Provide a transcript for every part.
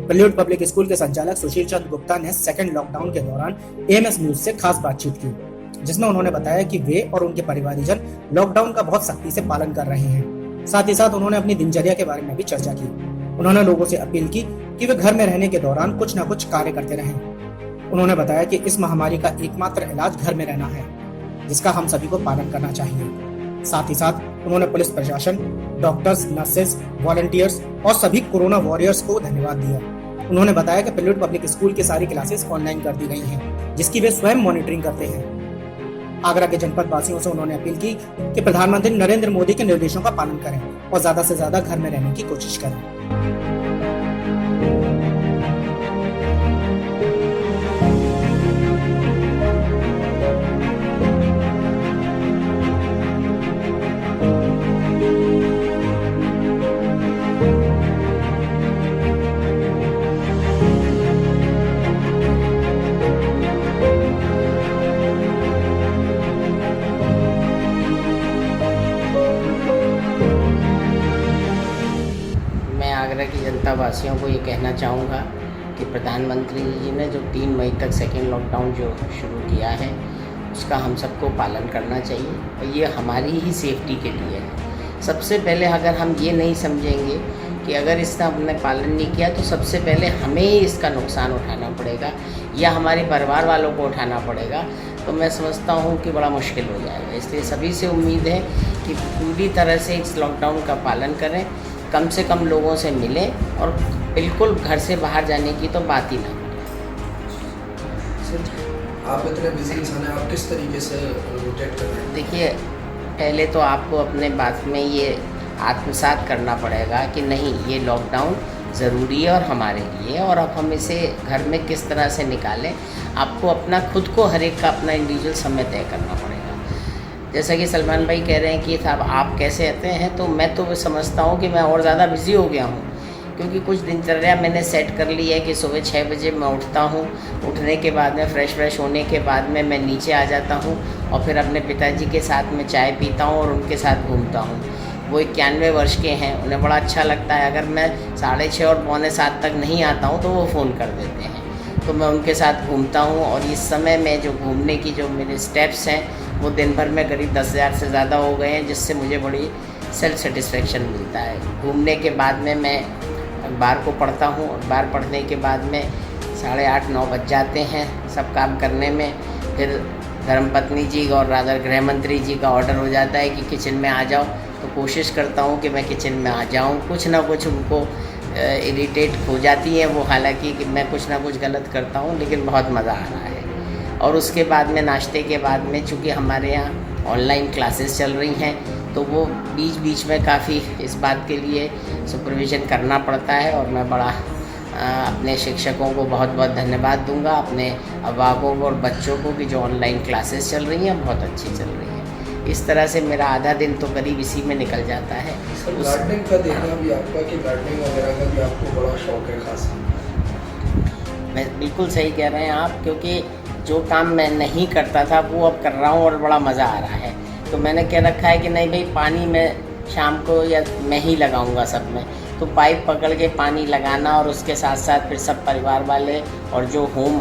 Prelude public school के संचालक सुशील चंद्र गुप्ता ने सेकेंड लॉकडाउन के दौरान एएमएस न्यूज से खास बातचीत की, जिसमें उन्होंने बताया कि वे और उनके परिवारजन लॉकडाउन का बहुत सख्ती से पालन कर रहे हैं। साथ ही साथ उन्होंने अपनी दिनचर्या के बारे में भी चर्चा की। उन्होंने लोगों से अपील की कि वे घर में रहने के दौरान कुछ न कुछ कार्य करते रहें। उन्होंने बताया कि इस महामारी का एकमात्र इलाज घर में रहना है, जिसका हम सभी को पालन करना चाहिए। साथ ही साथ उन्होंने पुलिस प्रशासन, डॉक्टर्स, नर्सेज, वॉलंटियर्स और सभी कोरोना वॉरियर्स को धन्यवाद दिया। उन्होंने बताया कि प्रेल्यूड पब्लिक स्कूल की सारी क्लासेस ऑनलाइन कर दी गई हैं, जिसकी वे स्वयं मॉनिटरिंग करते हैं। आगरा के जनपद वासियों से उन्होंने अपील की कि प्रधानमंत्री नरेंद्र मोदी के निर्देशों का पालन करें और ज्यादा से ज्यादा घर में रहने की कोशिश करें। आगरा की जनता वासियों को ये कहना चाहूँगा कि प्रधानमंत्री जी ने जो 3 मई तक सेकेंड लॉकडाउन जो शुरू किया है, उसका हम सबको पालन करना चाहिए और ये हमारी ही सेफ्टी के लिए है। सबसे पहले अगर हम ये नहीं समझेंगे कि अगर इसका हमने पालन नहीं किया तो सबसे पहले हमें ही इसका नुकसान उठाना पड़ेगा या हमारे परिवार वालों को उठाना पड़ेगा, तो मैं समझता हूँ कि बड़ा मुश्किल हो जाएगा। इसलिए सभी से उम्मीद है कि पूरी तरह से इस लॉकडाउन का पालन करें, कम से कम लोगों से मिलें और बिल्कुल घर से बाहर जाने की तो बात ही ना करें। आप इतने बिजी इंसान हैं, आप किस तरीके से रोटेट कर रहे हैं? देखिए, पहले तो आपको अपने बात में ये आत्मसात करना पड़ेगा कि नहीं, ये लॉकडाउन ज़रूरी है और हमारे लिए, और अब हम इसे घर में किस तरह से निकालें, आपको अपना खुद को हर एक का अपना इंडिविजुअल समय तय करना पड़ेगा। जैसा कि सलमान भाई कह रहे हैं कि साहब आप कैसे रहते हैं, तो मैं तो समझता हूँ कि मैं और ज़्यादा बिज़ी हो गया हूँ, क्योंकि कुछ दिनचर्या मैंने सेट कर ली है कि सुबह 6 बजे मैं उठता हूँ। उठने के बाद में फ्रेश होने के बाद में मैं नीचे आ जाता हूँ और फिर अपने पिताजी के साथ में चाय पीता हूँ और उनके साथ घूमता हूँ। वो 91 वर्ष के हैं, उन्हें बड़ा अच्छा लगता है। अगर मैं 6:30 और 6:45 तक नहीं आता हूँ तो वो फ़ोन कर देते हैं, तो मैं उनके साथ घूमता हूँ। और इस समय में जो घूमने की जो मेरे स्टेप्स हैं वो दिन भर में करीब 10,000 से ज़्यादा हो गए हैं, जिससे मुझे बड़ी सेल्फ सेटिस्फेक्शन मिलता है। घूमने के बाद में मैं अखबार को पढ़ता हूँ। अखबार पढ़ने के बाद में 8:30-9 बज जाते हैं सब काम करने में। फिर धर्मपत्नी जी और रादर गृह मंत्री जी का ऑर्डर हो जाता है कि किचन में आ जाओ, तो कोशिश करता हूँ कि मैं किचन में आ जाऊँ। कुछ ना कुछ उनको इरिटेट हो जाती है वो, हालांकि कि मैं कुछ ना कुछ गलत करता हूँ, लेकिन बहुत मज़ा आ रहा है। और उसके बाद में नाश्ते के बाद में, चूँकि हमारे यहाँ ऑनलाइन क्लासेस चल रही हैं, तो वो बीच में काफ़ी इस बात के लिए सुपरविज़न करना पड़ता है। और मैं बड़ा अपने शिक्षकों को बहुत बहुत धन्यवाद दूंगा, अपने अभिभावकों को और बच्चों को, कि जो ऑनलाइन क्लासेस चल रही हैं बहुत अच्छी चल रही हैं। इस तरह से मेरा आधा दिन तो करीब इसी में निकल जाता है। गार्डनिंग का देखना भी आपका कि गार्डनिंग वगैरह का भी आपको बड़ा शौक है खास? मैं बिल्कुल सही कह रहे हैं आप, क्योंकि जो काम मैं नहीं करता था वो अब कर रहा हूँ और बड़ा मज़ा आ रहा है। तो मैंने कह रखा है कि नहीं भाई, पानी मैं शाम को या मैं ही लगाऊंगा सब में, तो पाइप पकड़ के पानी लगाना, और उसके साथ साथ फिर सब परिवार वाले और जो होम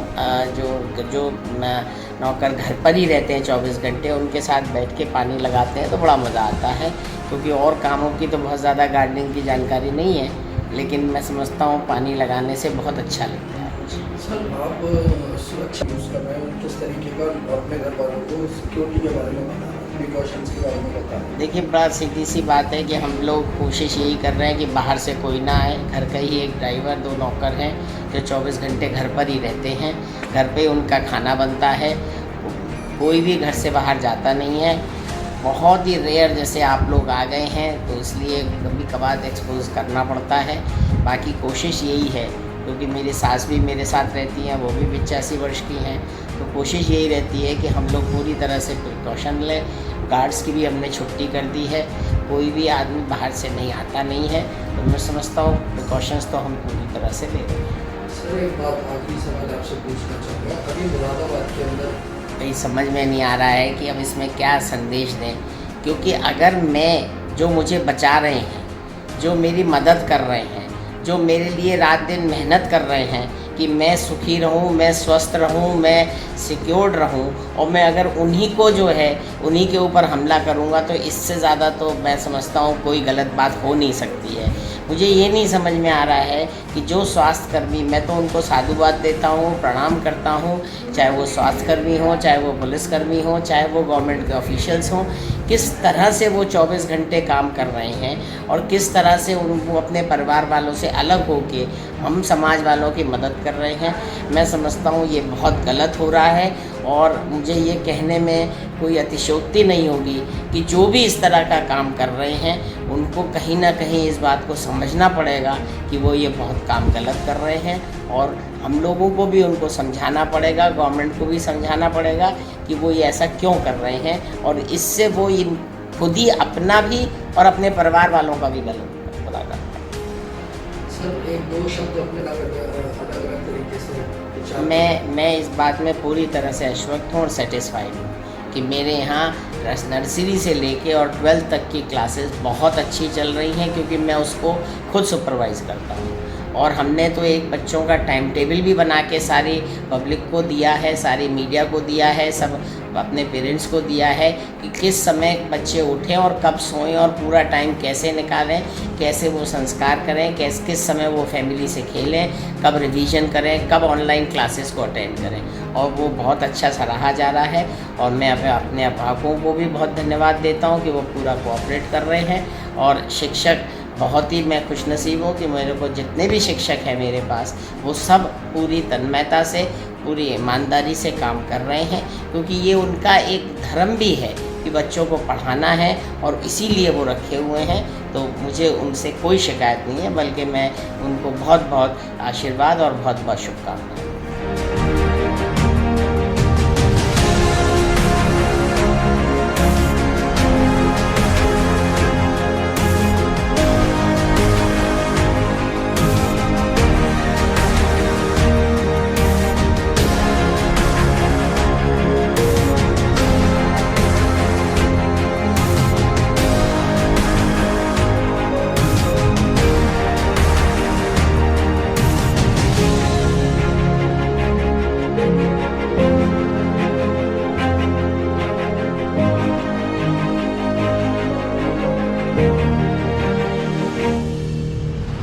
जो नौकर घर पर ही रहते हैं 24 घंटे, उनके साथ बैठ के पानी लगाते हैं तो बड़ा मज़ा आता है। क्योंकि और कामों की तो बहुत ज़्यादा गार्डनिंग की जानकारी नहीं है, लेकिन मैं समझता हूँ पानी लगाने से बहुत अच्छा लगता है। सर, आप सुरक्षा यूज़ कर रहे हैं, किस तरीके का अपने घर वालों को सिक्योरिटी के बारे में बताना, प्रिकॉशंस के बारे में बताना? देखिए, बड़ा सीधी सी बात है कि हम लोग कोशिश यही कर रहे हैं कि बाहर से कोई ना आए। घर का ही एक ड्राइवर, 2 नौकर हैं जो 24 घंटे घर पर ही रहते हैं। घर पे उनका खाना बनता है, कोई भी घर से बाहर जाता नहीं है। बहुत ही रेयर जैसे आप लोग आ गए हैं, तो इसलिए कभी कभार एक्सपोज करना पड़ता है। बाकी कोशिश यही है, क्योंकि मेरी सास भी मेरे साथ रहती हैं, वो भी 85 वर्ष की हैं, तो कोशिश यही रहती है कि हम लोग पूरी तरह से प्रिकॉशन लें। गार्ड्स की भी हमने छुट्टी कर दी है, कोई भी आदमी बाहर से नहीं आता नहीं है, तो मैं समझता हूँ प्रिकॉशंस तो हम पूरी तरह से ले रहे हैं। सर, एक बात आखिरी सवाल आपसे पूछना चाहूँगा, अभी मुरादाबाद के अंदर कहीं समझ में नहीं आ रहा है कि अब इसमें क्या संदेश दें, क्योंकि अगर मैं, जो मुझे बचा रहे हैं, जो मेरी मदद कर रहे हैं, जो मेरे लिए रात दिन मेहनत कर रहे हैं कि मैं सुखी रहूं, मैं स्वस्थ रहूं, मैं सिक्योर्ड रहूं, और मैं अगर उन्हीं को जो है उन्हीं के ऊपर हमला करूंगा तो इससे ज़्यादा तो मैं समझता हूं कोई गलत बात हो नहीं सकती है। मुझे ये नहीं समझ में आ रहा है कि जो स्वास्थ्यकर्मी, मैं तो उनको साधुवाद देता हूँ, प्रणाम करता हूँ, चाहे वो स्वास्थ्यकर्मी हों, चाहे वो पुलिसकर्मी हों, चाहे वो गवर्नमेंट के ऑफिशियल्स हों, किस तरह से वो 24 घंटे काम कर रहे हैं और किस तरह से उनको अपने परिवार वालों से अलग होके हम समाज वालों की मदद कर रहे हैं। मैं समझता हूँ ये बहुत गलत हो रहा है, और मुझे ये कहने में कोई अतिशयोक्ति नहीं होगी कि जो भी इस तरह का काम कर रहे हैं उनको कहीं ना कहीं इस बात को समझना पड़ेगा कि वो ये बहुत काम गलत कर रहे हैं, और हम लोगों को भी उनको समझाना पड़ेगा, गवर्नमेंट को भी समझाना पड़ेगा कि वो ये ऐसा क्यों कर रहे हैं, और इससे वो खुद ही अपना भी और अपने परिवार वालों का भी गलत बुरा कर रहे हैं। सर, एक दो शब्द अपने अलग अलग तरीके से मैं इस बात में पूरी तरह से आश्वस्त हूँ और सेटिस्फाइड हूँ कि मेरे यहाँ नर्सरी से लेके और 12th तक की क्लासेस बहुत अच्छी चल रही हैं, क्योंकि मैं उसको खुद सुपरवाइज़ करता हूँ। और हमने तो एक बच्चों का टाइम टेबल भी बना के सारी पब्लिक को दिया है, सारी मीडिया को दिया है, सब अपने पेरेंट्स को दिया है कि किस समय बच्चे उठें और कब सोएं और पूरा टाइम कैसे निकालें, कैसे वो संस्कार करें, किस समय वो फैमिली से खेलें, कब रिवीजन करें, कब ऑनलाइन क्लासेस को अटेंड करें, और वो बहुत अच्छा सराहा जा रहा है। और मैं अपने अध्यापकों को भी बहुत धन्यवाद देता हूँ कि वो पूरा कोऑपरेट कर रहे हैं, और शिक्षक बहुत ही मैं खुशनसीब हूँ कि मेरे को जितने भी शिक्षक हैं मेरे पास, वो सब पूरी तन्मयता से, पूरी ईमानदारी से काम कर रहे हैं, क्योंकि ये उनका एक धर्म भी है कि बच्चों को पढ़ाना है, और इसीलिए वो रखे हुए हैं। तो मुझे उनसे कोई शिकायत नहीं है, बल्कि मैं उनको बहुत बहुत आशीर्वाद और बहुत बहुत शुभकामनाएं।